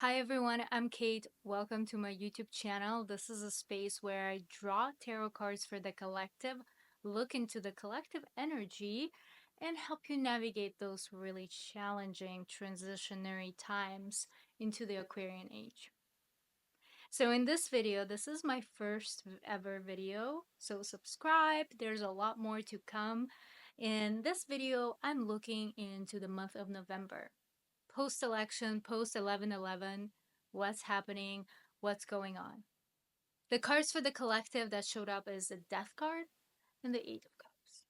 Hi everyone, I'm Kate. Welcome to my YouTube channel. This is a space where I draw tarot cards for the collective, look into the collective energy, and help you navigate those really challenging transitionary times into the Aquarian age. So in this video, this is my first ever video, so subscribe. There's a lot more to come. In this video, I'm looking into the month of November post-election, post 11/11, what's happening, what's going on. The cards for the collective that showed up is the Death card and the Eight of Cups.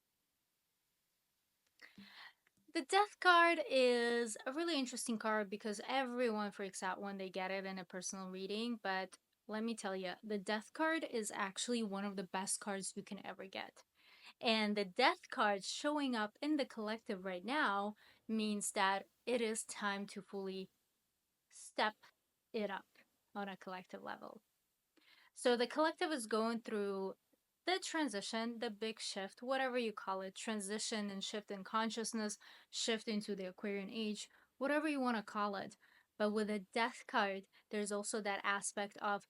The Death card is a really interesting card because everyone freaks out when they get it in a personal reading, but let me tell you, the Death card is actually one of the best cards you can ever get. And the Death card showing up in the collective right now means that it is time to fully step it up on a collective level. So the collective is going through the transition, the big shift, whatever you call it, transition and shift in consciousness, shift into the Aquarian age, whatever you want to call it. But with a death card, there's also that aspect of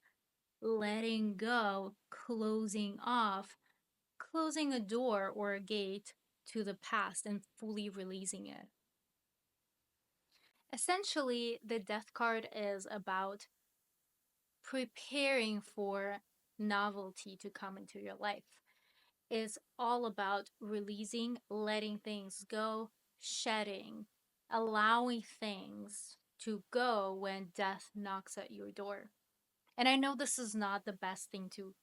letting go, closing off, closing a door or a gate to the past and fully releasing it. Essentially, the death card is about preparing for novelty to come into your life. It's all about releasing, letting things go, shedding, allowing things to go when death knocks at your door. And I know this is not the best thing to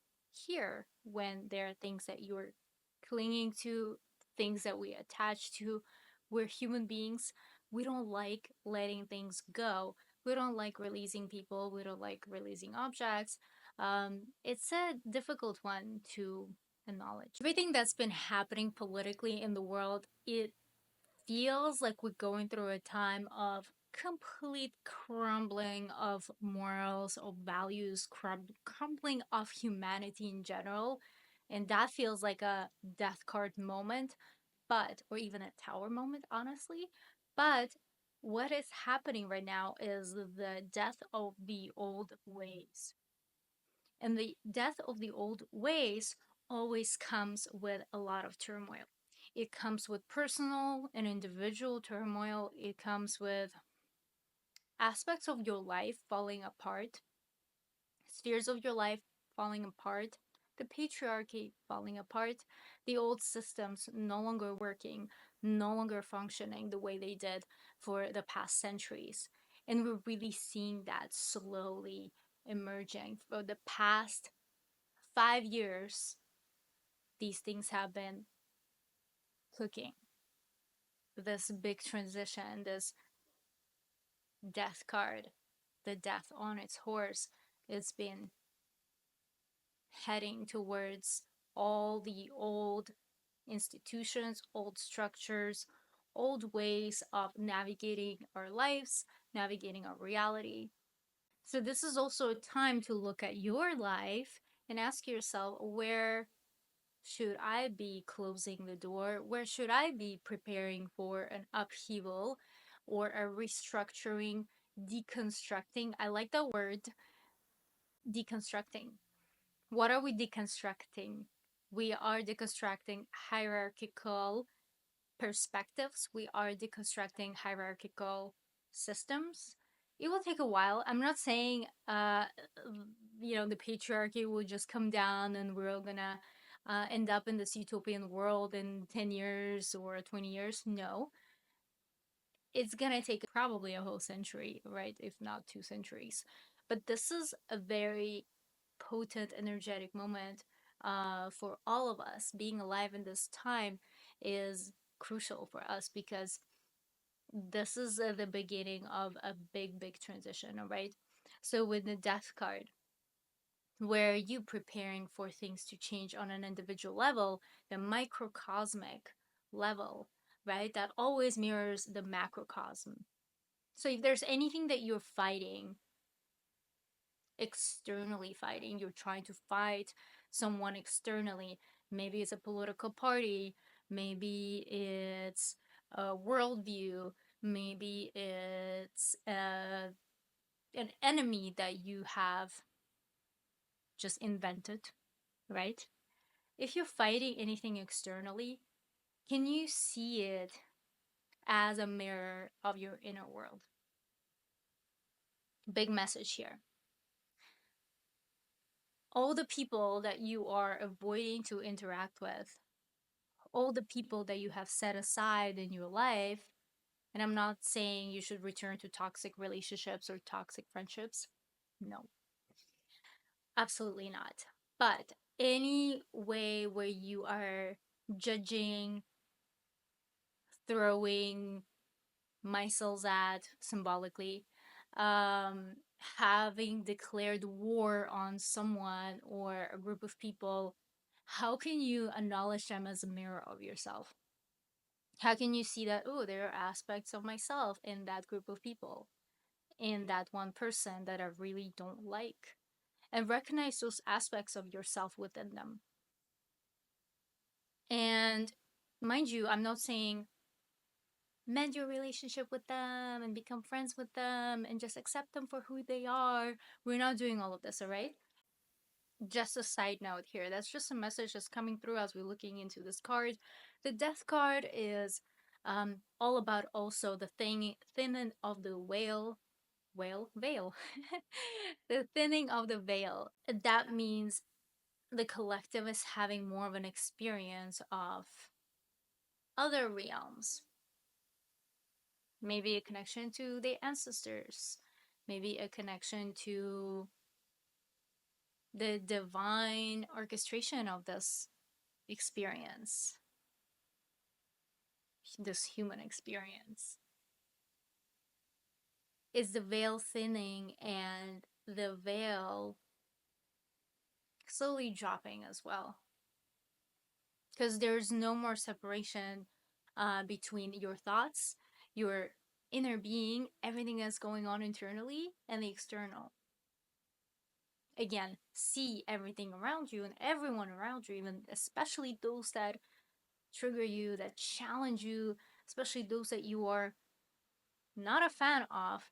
hear when there are things that you're clinging to, things that we attach to. We're human beings. We don't like letting things go. We don't like releasing people. We don't like releasing objects. It's a difficult one to acknowledge. Everything that's been happening politically in the world, it feels like we're going through a time of complete crumbling of morals, of values, crumbling of humanity in general. And that feels like a death card moment, but, or even a tower moment, honestly. But what is happening right now is the death of the old ways. And the death of the old ways always comes with a lot of turmoil. It comes with personal and individual turmoil. It comes with aspects of your life falling apart, spheres of your life falling apart, the patriarchy falling apart, the old systems no longer working, no longer functioning the way they did for the past centuries. And we're really seeing that slowly emerging. For the past 5 years, these things have been cooking. This big transition, this death card, the death on its horse, it's been heading towards all the old institutions, old structures, old ways of navigating our lives, navigating our reality. So, this is also a time to look at your life and ask yourself, where should I be closing the door? Where should I be preparing for an upheaval or a restructuring, deconstructing? I like the word deconstructing. What are we deconstructing? We are deconstructing hierarchical perspectives, we are deconstructing hierarchical systems. It will take a while. I'm not saying the patriarchy will just come down and we're all gonna end up in this utopian world in 10 years or 20 years. No, it's gonna take probably a whole century, right? If not 2 centuries. But this is a very potent, energetic moment for all of us. Being alive in this time is crucial for us because this is the beginning of a big, big transition, all right? So, with the death card, where you preparing for things to change on an individual level, the microcosmic level, right? That always mirrors the macrocosm. So, if there's anything that you're fighting, externally fighting, you're trying to fight someone externally, maybe it's a political party, maybe it's a worldview, maybe it's an enemy that you have just invented, right? If you're fighting anything externally, can you see it as a mirror of your inner world? Big message here. All the people that you are avoiding to interact with, all the people that you have set aside in your life, and I'm not saying you should return to toxic relationships or toxic friendships. No, absolutely not. But any way where you are judging, throwing missiles at symbolically, um, having declared war on someone or a group of people, how can you acknowledge them as a mirror of yourself? How can you see that, oh, there are aspects of myself in that group of people, in that one person that I really don't like? And recognize those aspects of yourself within them. And mind you, I'm not saying mend your relationship with them and become friends with them and just accept them for who they are. We're not doing all of this, all right? Just a side note here. That's just a message that's coming through as we're looking into this card. The death card is all about also the thinning of the veil. The thinning of the veil. That means the collective is having more of an experience of other realms. Maybe a connection to the ancestors, maybe a connection to the divine orchestration of this experience, this human experience. Is the veil thinning and the veil slowly dropping as well? Because there's no more separation between your thoughts, your inner being, everything that's going on internally, and the external. Again, see everything around you and everyone around you, even especially those that trigger you, that challenge you, especially those that you are not a fan of,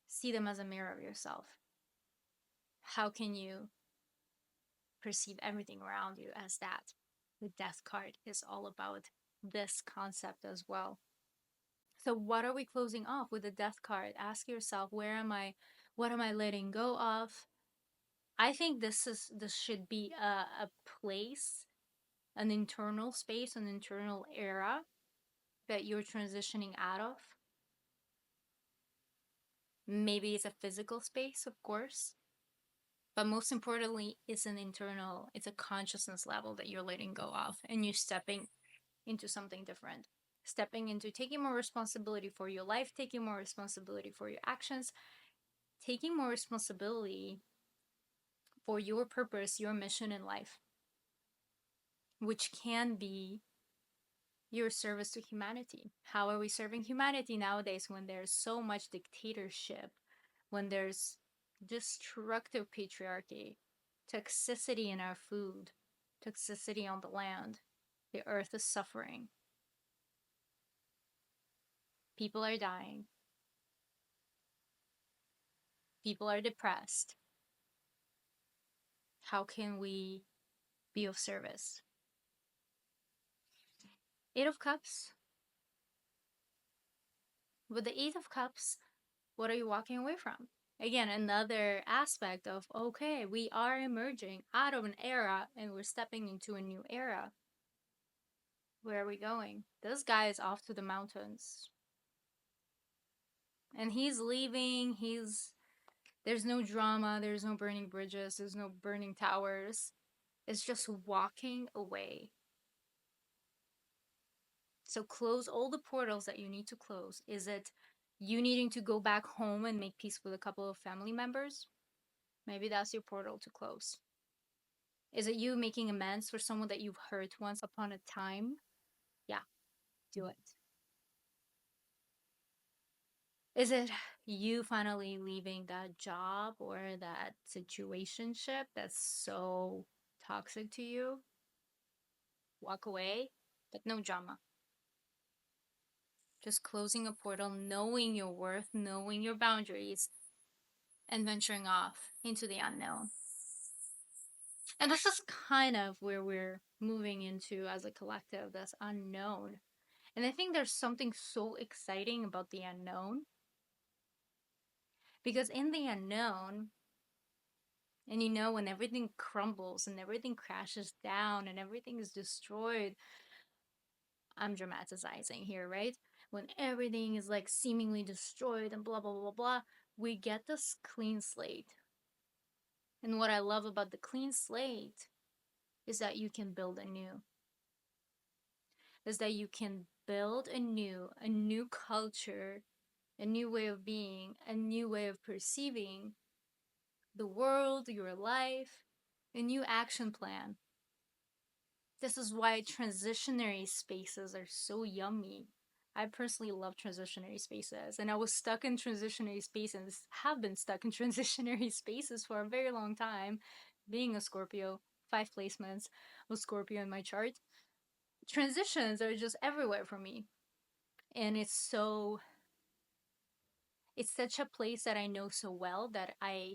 see them as a mirror of yourself. How can you perceive everything around you as that? The death card is all about this concept as well. So, what are we closing off with the death card? Ask yourself, where am I? What am I letting go of? I think this should be a place, an internal space, an internal era that you're transitioning out of. Maybe it's a physical space, of course, but most importantly, it's a consciousness level that you're letting go of and you're stepping into something different. Stepping into taking more responsibility for your life, taking more responsibility for your actions, taking more responsibility for your purpose, your mission in life, which can be your service to humanity. How are we serving humanity nowadays when there's so much dictatorship, when there's destructive patriarchy, toxicity in our food, toxicity on the land? The earth is suffering. People are dying. People are depressed. How can we be of service? Eight of Cups. With the Eight of Cups, what are you walking away from? Again, another aspect of, okay, we are emerging out of an era and we're stepping into a new era. Where are we going? This guy is off to the mountains. And he's leaving. There's no drama, there's no burning bridges, there's no burning towers. It's just walking away. So close all the portals that you need to close. Is it you needing to go back home and make peace with a couple of family members? Maybe that's your portal to close. Is it you making amends for someone that you've hurt once upon a time? Yeah, do it. Is it you finally leaving that job or that situationship that's so toxic to you? Walk away, but no drama. Just closing a portal, knowing your worth, knowing your boundaries, and venturing off into the unknown. And this is kind of where we're moving into as a collective, this unknown. And I think there's something so exciting about the unknown, because in the unknown, and when everything crumbles and everything crashes down and everything is destroyed, I'm dramatizing here, right? When everything is like seemingly destroyed and blah, blah, blah, blah, we get this clean slate. And what I love about the clean slate is that you can build anew, is that you can build a new culture, a new way of being, a new way of perceiving the world, your life, a new action plan. This is why transitionary spaces are so yummy. I personally love transitionary spaces, and I was stuck in transitionary spaces, have been stuck in transitionary spaces for a very long time. Being a Scorpio, 5 placements of Scorpio in my chart. Transitions are just everywhere for me. And it's such a place that I know so well that I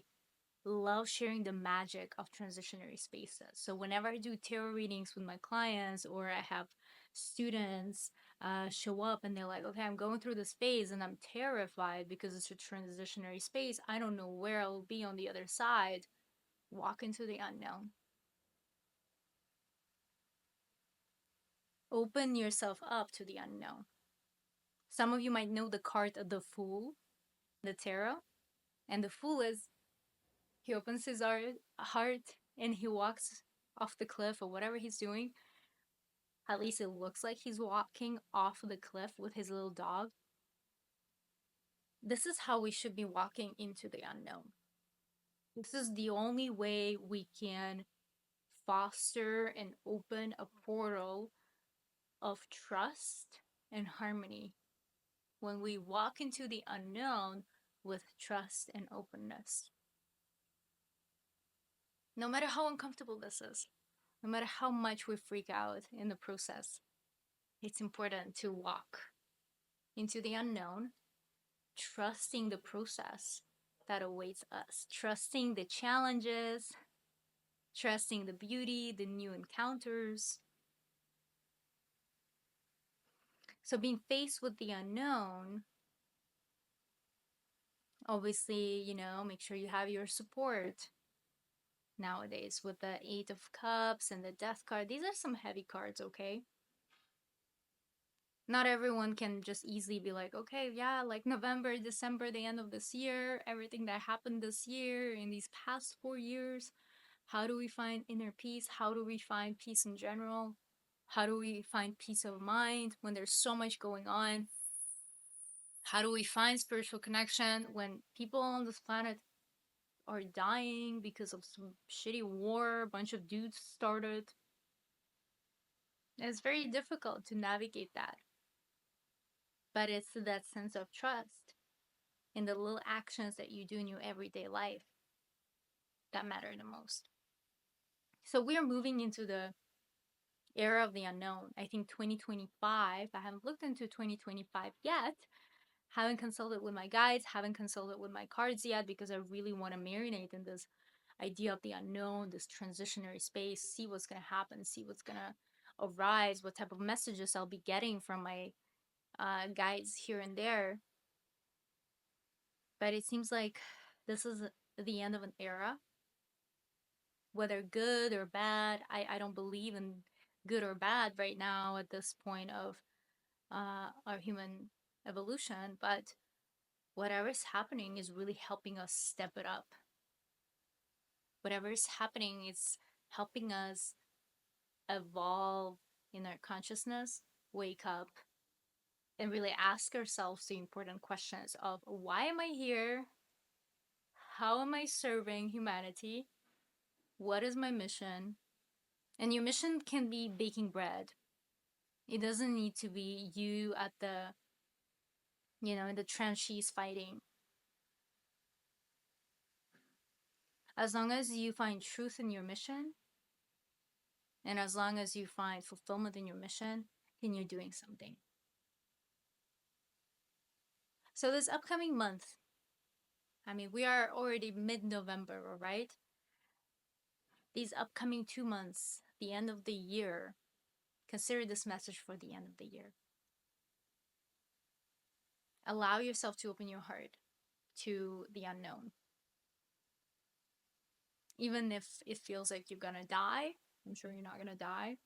love sharing the magic of transitionary spaces. So whenever I do tarot readings with my clients, or I have students show up and they're like, okay, I'm going through this phase and I'm terrified because it's a transitionary space. I don't know where I'll be on the other side. Walk into the unknown. Open yourself up to the unknown. Some of you might know the card of the Fool, the tarot. And the Fool is, he opens his heart and he walks off the cliff or whatever he's doing. At least it looks like he's walking off the cliff with his little dog. This is how we should be walking into the unknown. This is the only way we can foster and open a portal of trust and harmony, when we walk into the unknown with trust and openness. No matter how uncomfortable this is, no matter how much we freak out in the process, it's important to walk into the unknown, trusting the process that awaits us, trusting the challenges, trusting the beauty, the new encounters. So, being faced with the unknown, obviously, make sure you have your support. Nowadays, with the Eight of Cups and the Death card, these are some heavy cards, okay? Not everyone can just easily be like, okay, yeah, like November, December, the end of this year, everything that happened this year, in these past 4 years, how do we find inner peace? How do we find peace in general? How do we find peace of mind when there's so much going on? How do we find spiritual connection when people on this planet are dying because of some shitty war a bunch of dudes started? It's very difficult to navigate that. But it's that sense of trust in the little actions that you do in your everyday life that matter the most. So we are moving into the era of the unknown. I think 2025, I haven't looked into 2025 yet. Haven't consulted with my guides, haven't consulted with my cards yet, because I really want to marinate in this idea of the unknown, this transitionary space, see what's going to happen, see what's going to arise, what type of messages I'll be getting from my guides here and there. But it seems like this is the end of an era, whether good or bad. I don't believe in good or bad right now at this point of our human evolution, but whatever is happening is really helping us step it up. Whatever is happening is helping us evolve in our consciousness, wake up, and really ask ourselves the important questions of, why am I here? How am I serving humanity? What is my mission? And your mission can be baking bread. It doesn't need to be you at the, in the trenches fighting. As long as you find truth in your mission, and as long as you find fulfillment in your mission, then you're doing something. So this upcoming month, I mean, we are already mid-November, right? These upcoming 2 months, the end of the year, consider this message for the end of the year. Allow yourself to open your heart to the unknown. Even if it feels like you're gonna die, I'm sure you're not gonna die.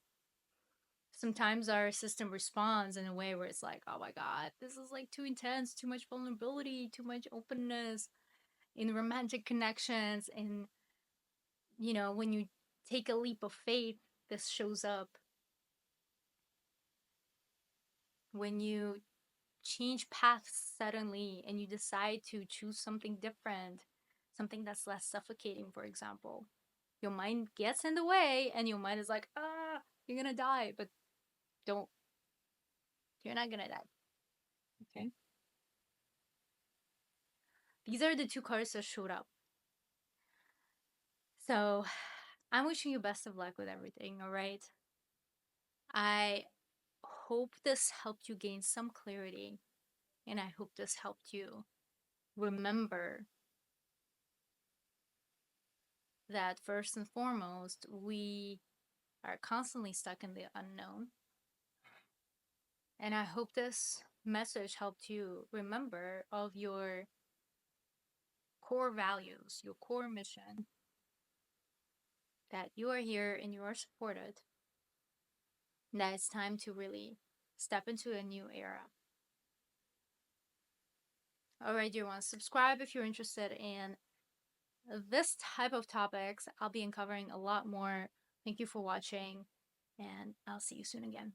Sometimes our system responds in a way where it's like, oh my god, this is like too intense, too much vulnerability, too much openness in romantic connections. And, when you take a leap of faith, this shows up. When you change paths suddenly and you decide to choose something different, something that's less suffocating, for example, your mind gets in the way and your mind is like, you're gonna die, but don't, you're not gonna die. Okay. These are the two cards that showed up. So I'm wishing you best of luck with everything, all right? I hope this helped you gain some clarity, and I hope this helped you remember that first and foremost, we are constantly stuck in the unknown. And I hope this message helped you remember of your core values, your core mission, that you are here and you are supported, and that it's time to really step into a new era. All right, dear ones, subscribe if you're interested in this type of topics. I'll be uncovering a lot more. Thank you for watching, and I'll see you soon again.